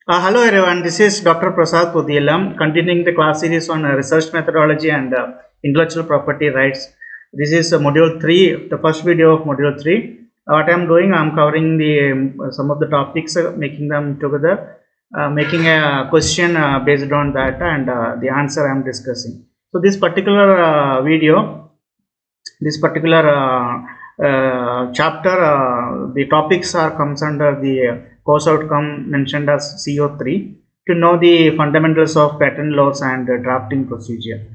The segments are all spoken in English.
Hello everyone, this is Dr. Prasad Pudielam, continuing the class series on research methodology and intellectual property rights. This is module 3, the first video of module 3. What I am doing, I am covering the some of the topics, making them together, making a question based on that, and the answer I am discussing. So this particular video, this particular chapter, the topics are comes under the course outcome mentioned as CO3 to know the fundamentals of patent laws and drafting procedure.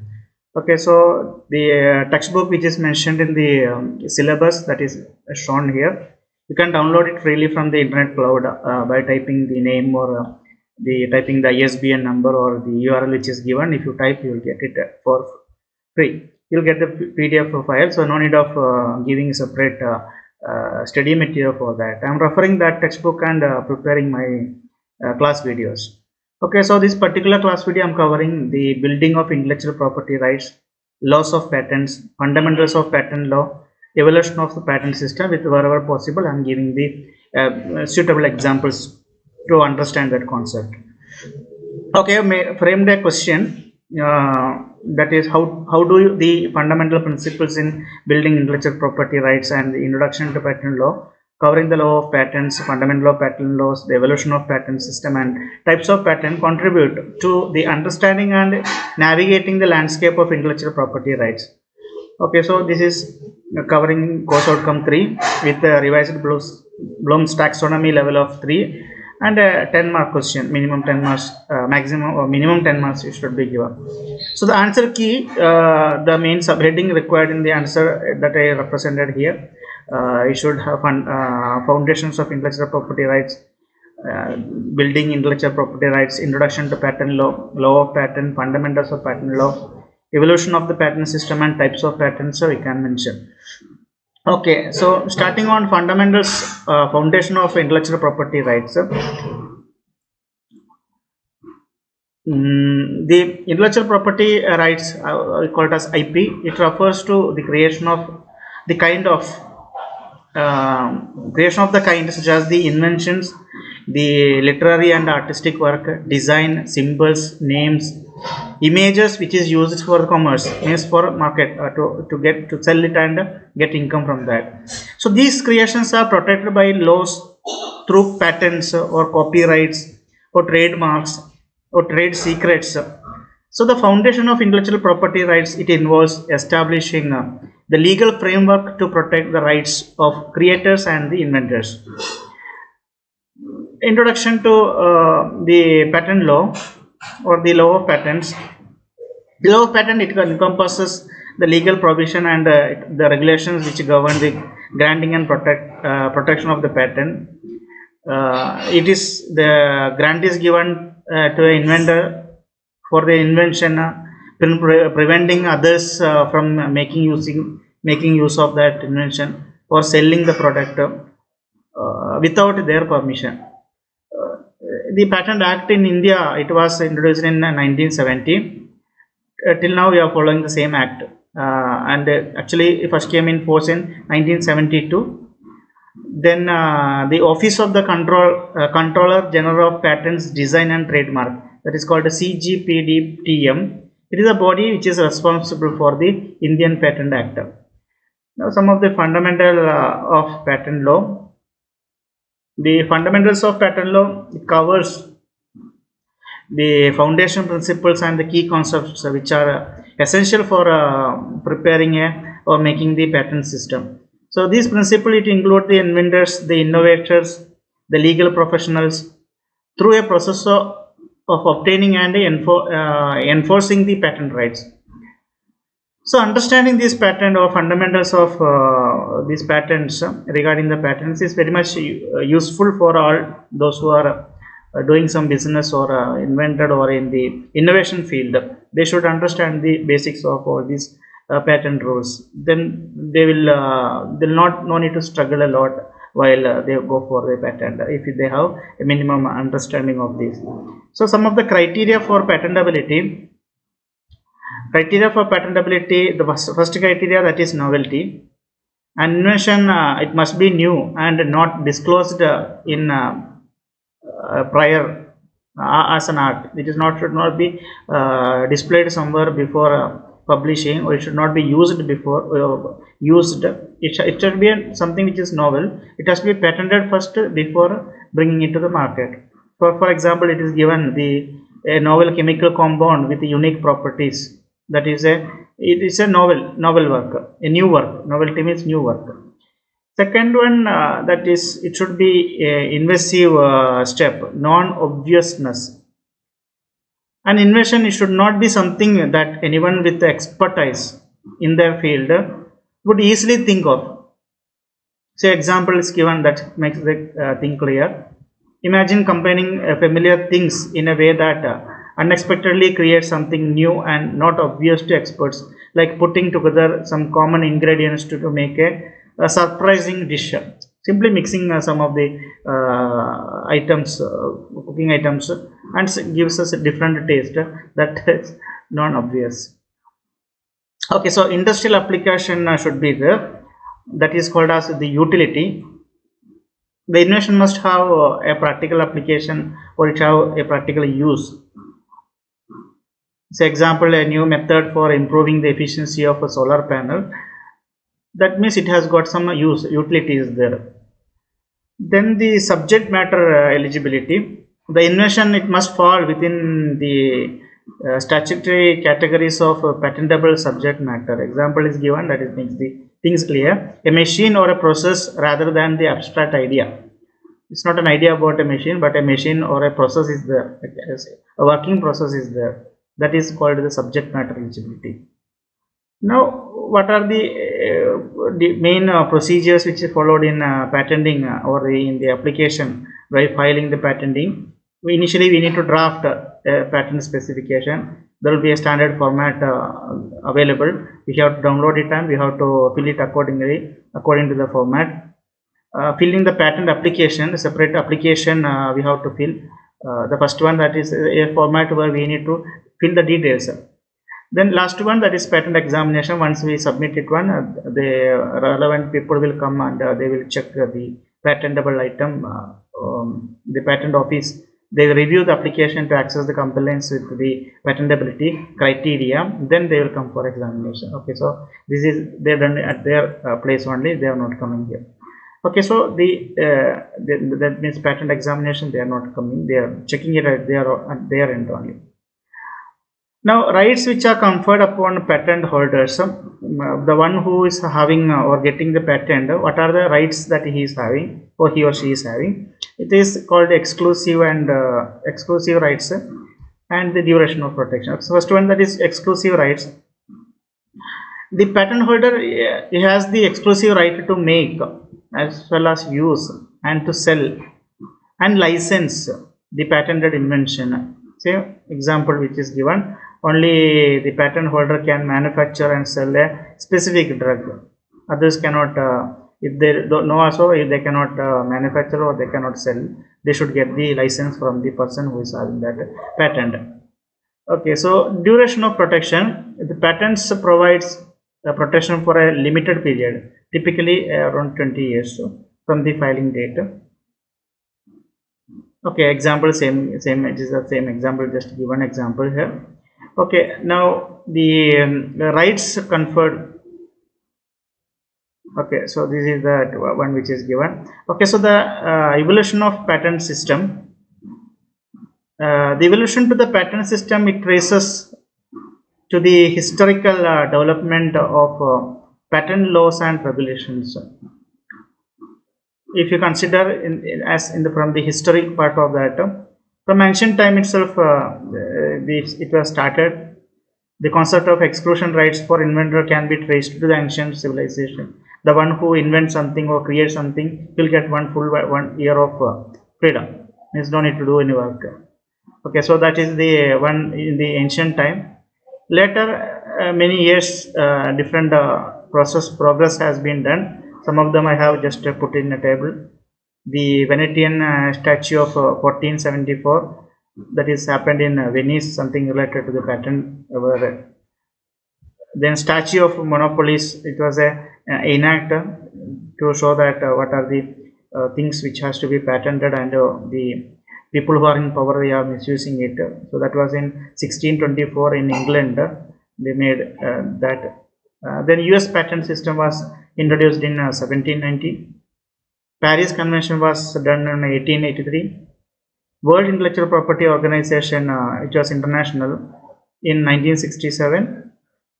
Okay, so the textbook which is mentioned in the syllabus that is shown here, you can download it freely from the internet cloud by typing the name or typing the ISBN number or the URL which is given. If you type, you will get it for free. You'll get the PDF file, so no need of giving separate study material for that. I'm referring that textbook and preparing my class videos. Okay, so this particular class video I'm covering the building of intellectual property rights, laws of patents, fundamentals of patent law, evolution of the patent system. With wherever possible, I'm giving the suitable examples to understand that concept. Okay, framed a question. That is how do the fundamental principles in building intellectual property rights and the introduction to patent law, covering the law of patents, fundamental law of patent laws, the evolution of patent system and types of patent contribute to the understanding and navigating the landscape of intellectual property rights. Okay, so this is covering course outcome 3 with the revised Bloom's taxonomy level of 3 and a 10-mark question, minimum 10 marks, maximum or minimum 10 marks you should be given. So the answer key, the main subheading required in the answer that I represented here, you should have foundations of intellectual property rights, building intellectual property rights, introduction to patent law, law of patent, fundamentals of patent law, evolution of the patent system and types of patents, so we can mention. Okay, so starting on fundamentals, foundation of intellectual property rights. The intellectual property rights, we call it as IP. It refers to the creation of the kind such as the inventions, the literary and artistic work, design, symbols, names, images which is used for commerce, means for market, to sell it and get income from that. So these creations are protected by laws through patents or copyrights or trademarks or trade secrets. So the foundation of intellectual property rights, it involves establishing the legal framework to protect the rights of creators and the inventors. Introduction to the patent law or the law of patents. The law of patent, it encompasses the legal provision and the regulations which govern the granting and protection of the patent. It is the grant is given to an inventor for the invention, preventing others from making use of that invention or selling the product without their permission. The Patent Act in India, it was introduced in 1970. Till now we are following the same act, and actually it first came in force in 1972. Then the Office of the Controller General of Patents, Design and Trademark, that is called the CGPDTM. It is a body which is responsible for the Indian Patent Act. Now some of the fundamental of patent law. The fundamentals of patent law, it covers the foundation principles and the key concepts which are essential for preparing or making the patent system. So these principles, it include the inventors, the innovators, the legal professionals through a process of obtaining and enforcing the patent rights. So understanding this patent or fundamentals of these patents regarding the patents is very much useful for all those who are doing some business or invented or in the innovation field. They should understand the basics of all these patent rules. Then they will no need to struggle a lot while they go for the patent if they have a minimum understanding of this. So some of the criteria for patentability. Criteria for patentability, the first criteria, that is novelty. An invention, it must be new and not disclosed in prior as an art. It is not should not be displayed somewhere before publishing, or it should not be used before used. It should be something which is novel. It has to be patented first before bringing it to the market. For example, it is given the a novel chemical compound with unique properties. That is a it is a novel work, a new work. Novelty means new work. Second one, that is, it should be a invasive step, non-obviousness. An invention, it should not be something that anyone with expertise in their field would easily think of. Say example is given that makes the thing clear. Imagine combining familiar things in a way that unexpectedly creates something new and not obvious to experts, like putting together some common ingredients to make a surprising dish. Simply mixing some of the items, cooking items, and gives us a different taste that is non-obvious. Okay, so industrial application should be there. That is called as the utility. The invention must have a practical application, or it have a practical use. Say example, a new method for improving the efficiency of a solar panel. That means it has got some use, utility is there. Then the subject matter eligibility. The invention, it must fall within the statutory categories of patentable subject matter. Example is given, that is makes the things clear. A machine or a process rather than the abstract idea. It's not an idea about a machine, but a machine or a process is there. A working process is there. That is called the subject matter eligibility. Now, what are the main procedures which is followed in patenting or in the application by filing the patenting? Initially, we need to draft a patent specification. There will be a standard format available. We have to download it and we have to fill it accordingly according to the format. Filling the patent application, separate application we have to fill. The first one, that is a format where we need to fill the details. Then last one, that is patent examination. Once we submit it one, the relevant people will come and they will check the patentable item. The patent office, they will review the application to access the compliance with the patentability criteria. Then they will come for examination. Okay, so this is they done at their place only. They are not coming here. Okay, so that means patent examination, they are not coming. They are checking it at their end only. Now, rights which are conferred upon patent holders, the one who is having or getting the patent, what are the rights that he is having or he or she is having? It is called exclusive and exclusive rights and the duration of protection. So first one, that is exclusive rights. The patent holder he has the exclusive right to make as well as use and to sell and license the patented invention. Say example which is given, only the patent holder can manufacture and sell a specific drug. Others cannot, if they don't know also, if they cannot manufacture or they cannot sell, they should get the license from the person who is having that patent. Okay, so duration of protection, the patents provides protection for a limited period, typically around 20 years from the filing date. Okay, example same it is the same example, just give one example here. Okay, now the rights conferred. Okay, so this is the one which is given. Okay, so the evolution of patent system. The evolution to the patent system, it traces to the historical development of patent laws and regulations. If you consider from the historic part of that, from ancient time itself, it was started. The concept of exclusion rights for inventor can be traced to the ancient civilization. The one who invents something or creates something will get one year of freedom. Means no need to do any work. Okay, so that is the one in the ancient time. Later, many years, different progress has been done. Some of them I have just put in a table. The Venetian statute of 1474, that is happened in Venice, something related to the patent. Then statute of monopolies, it was a enact to show that what are the things which has to be patented, and the people who are in power, they are misusing it. So that was in 1624 in England. They made that. Then US patent system was introduced in 1790. Paris Convention was done in 1883. World Intellectual Property Organization, it was international, in 1967.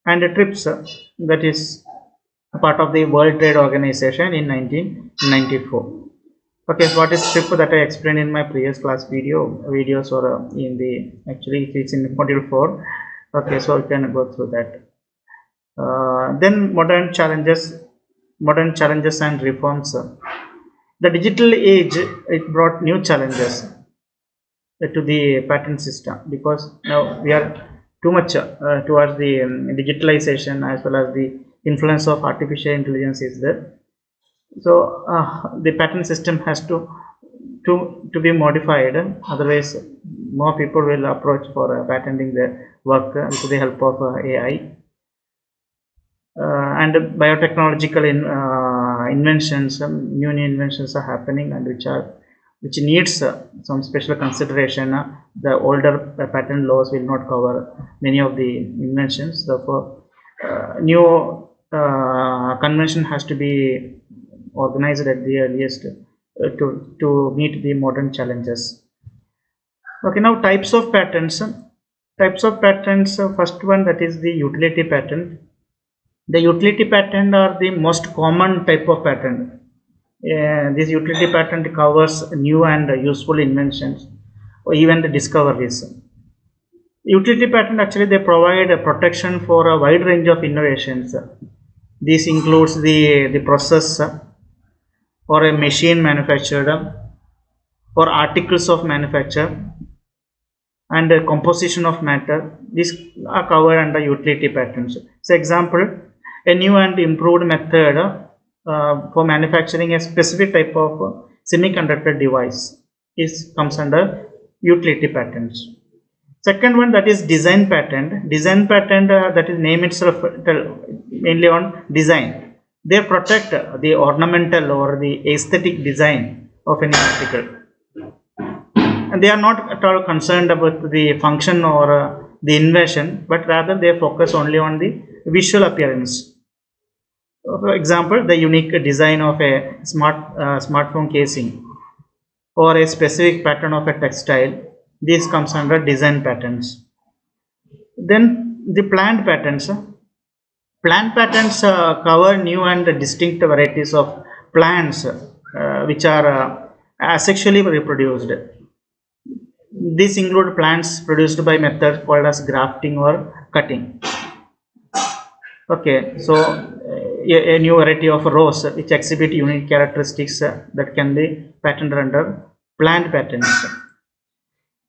And TRIPS, that is a part of the World Trade Organization, in 1994. Okay, so what is TRIP, that I explained in my previous class videos, or in the, actually it's in module 4. Okay, so you can go through that. Then modern challenges and reforms. The digital age, it brought new challenges to the patent system, because now we are too much towards the digitalization, as well as the influence of artificial intelligence is there. So the patent system has to be modified, otherwise more people will approach for patenting their work with the help of AI. And biotechnological inventions, new inventions are happening, and which needs some special consideration. The older patent laws will not cover many of the inventions. Therefore, new convention has to be organized at the earliest to meet the modern challenges. Okay, now types of patents. First one, that is the utility patent. The utility patent are the most common type of patent. This utility patent covers new and useful inventions, or even the discoveries. Utility patent, actually they provide a protection for a wide range of innovations. This includes the process, or a machine manufactured, or articles of manufacture, and composition of matter. These are covered under utility patents. So example, a new and improved method for manufacturing a specific type of semiconductor device comes under utility patents. Second one, that is design patent. Design patent, that is name itself mainly on design. They protect the ornamental or the aesthetic design of any article, and they are not at all concerned about the function or the invention, but rather they focus only on the visual appearance. For example, the unique design of a smartphone casing, or a specific pattern of a textile. This comes under design patents. Then the plant patents. Plant patents cover new and distinct varieties of plants which are asexually reproduced. These include plants produced by methods called as grafting or cutting. Okay, so a new variety of rose which exhibit unique characteristics that can be patented under plant patents.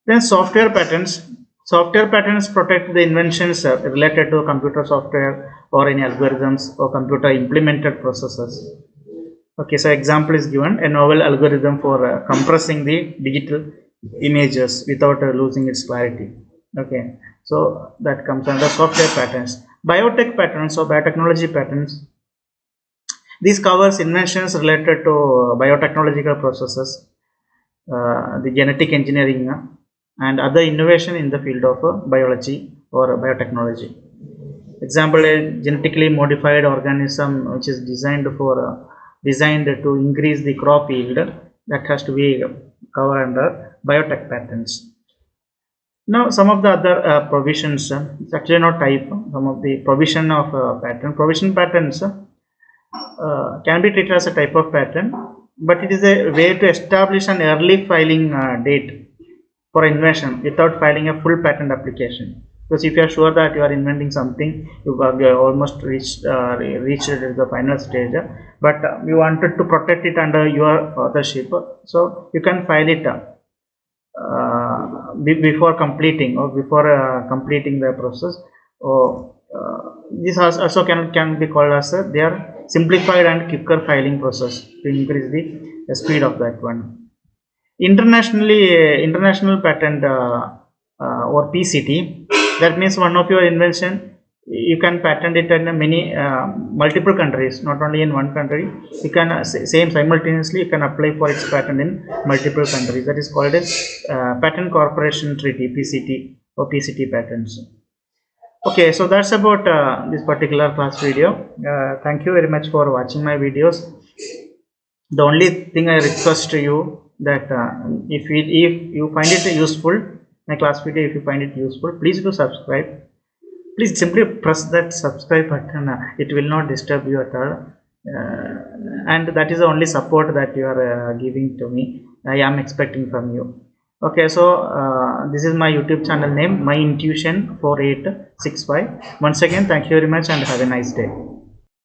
Then software patents. Software patents protect the inventions related to computer software, or any algorithms, or computer implemented processes. Okay, so example is given, a novel algorithm for compressing the digital images without losing its clarity. Okay, so that comes under software patents. Biotech patents, or biotechnology patents, this covers inventions related to biotechnological processes, the genetic engineering, and other innovation in the field of biology or biotechnology. Example, a genetically modified organism which is designed to increase the crop yield, that has to be covered under biotech patents. Now, some of the other provisions, it's actually not type, some of the provision of provision patents can be treated as a type of patent, but it is a way to establish an early filing date for invention without filing a full patent application. Because if you are sure that you are inventing something, you have almost reached the final stage, but you wanted to protect it under your authorship, so you can file it before completing the process. This also can be called as their simplified and quicker filing process to increase the speed of that one. International patent or PCT, that means one of your invention You can patent it in many multiple countries, not only in one country. You can same simultaneously you can apply for its patent in multiple countries. That is called as patent corporation treaty, PCT or PCT patents. Okay, so that's about this particular class video. Thank you very much for watching my videos. The only thing I request to you that if you find it useful, my class video, if you find it useful, please do subscribe. Please simply press that subscribe button. It will not disturb you at all, and that is the only support that you are giving to me. I am expecting from you. Okay, so this is my YouTube channel name, my intuition 4865. Once again, thank you very much and have a nice day.